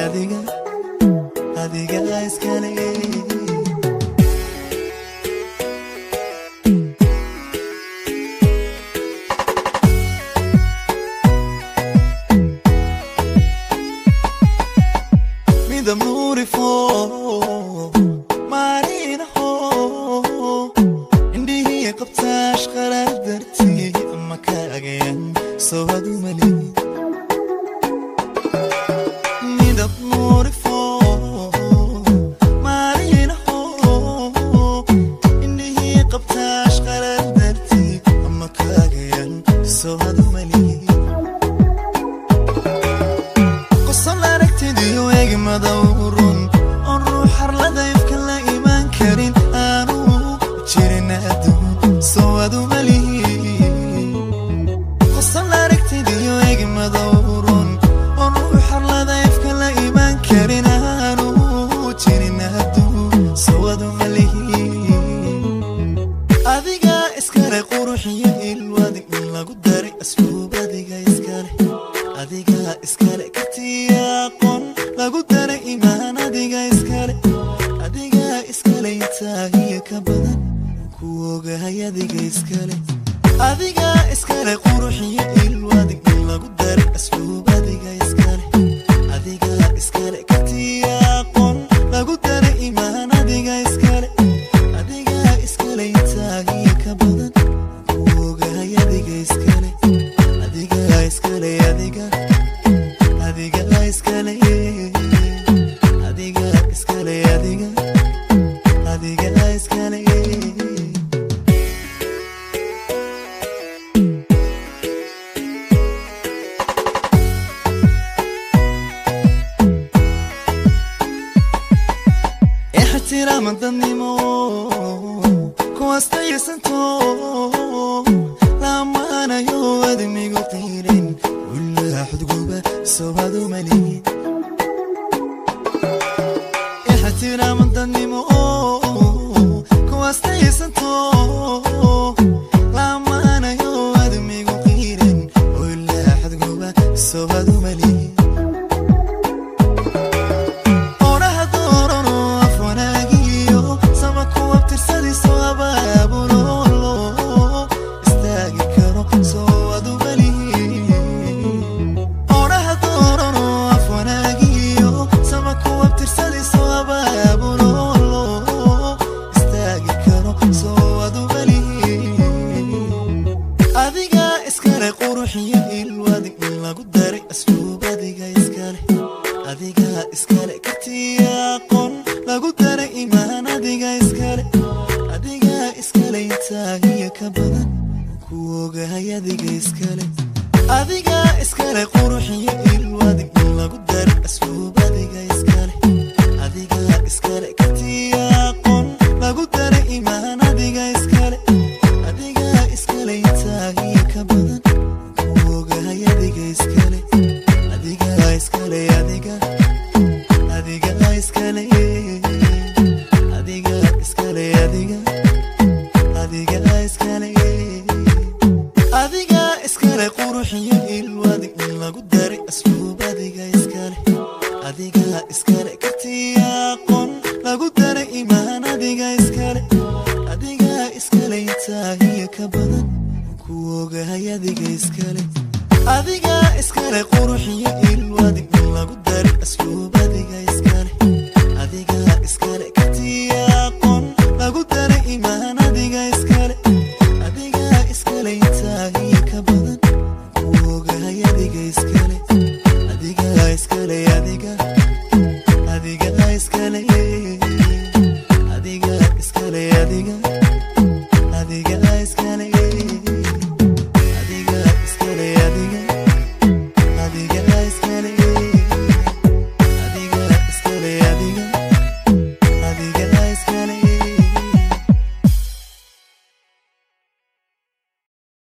adiga adiga iskale midab nuuri foo maalin hoo indhihii qabtaash qaraar dartii ama kaagayan soo hadu mali midab nuuri foo maalin hoo indhihii qabtaash qaraar dartii ama kaagayan soo hadu mali مدورون الروح الرديف كل إيمان كريم أنو جيرنا دون سوادو مليه قصنا ركتدي ويجي مدورون الروح الرديف كل إيمان كريم أنو جيرنا دون سوادو مليه أديجا إسكالي قروحي الوادي من لا قدري أسلوب أديجا إسكالي أديجا إسكالي كتياقون lagu daray iimaan adiga iskale intaahiya ka badan ku ogahay adiga iskale quruxiyo ilwadig lagu daray asluub adiga iskale katiyaaqon lagu daray iimaan adiga iskale intaahiya ka badan ku ogahay adiga iskale iskale احترام الظنيمو كواستي سنتو لما انا يود ميقو طيرين ولا حد قوبة سوادو ملي احترام الظنيمو كواستي سنتو لما انا يود ميقو طيرين ولا حد قوبة سوادو ملي iskale katiyaaqon lagu daray iimaan adiga iskale intaahiya ka badan ku ogahay adiga iskale quruxiyo ilwadig lagu daray asluub adiga iskale katiyaaqon lagu daray iimaan adiga iskale intaahiya ka badan ku ogahay adiga iskale iskale iskale quruxiyo ilwadig lagu daray asluub adiga iskale katiyaaqon lagu daray iimaan adiga iskale intaahiya ka badan ku ogahay adiga iskale quruxiyo ilwadig lagu daray asluub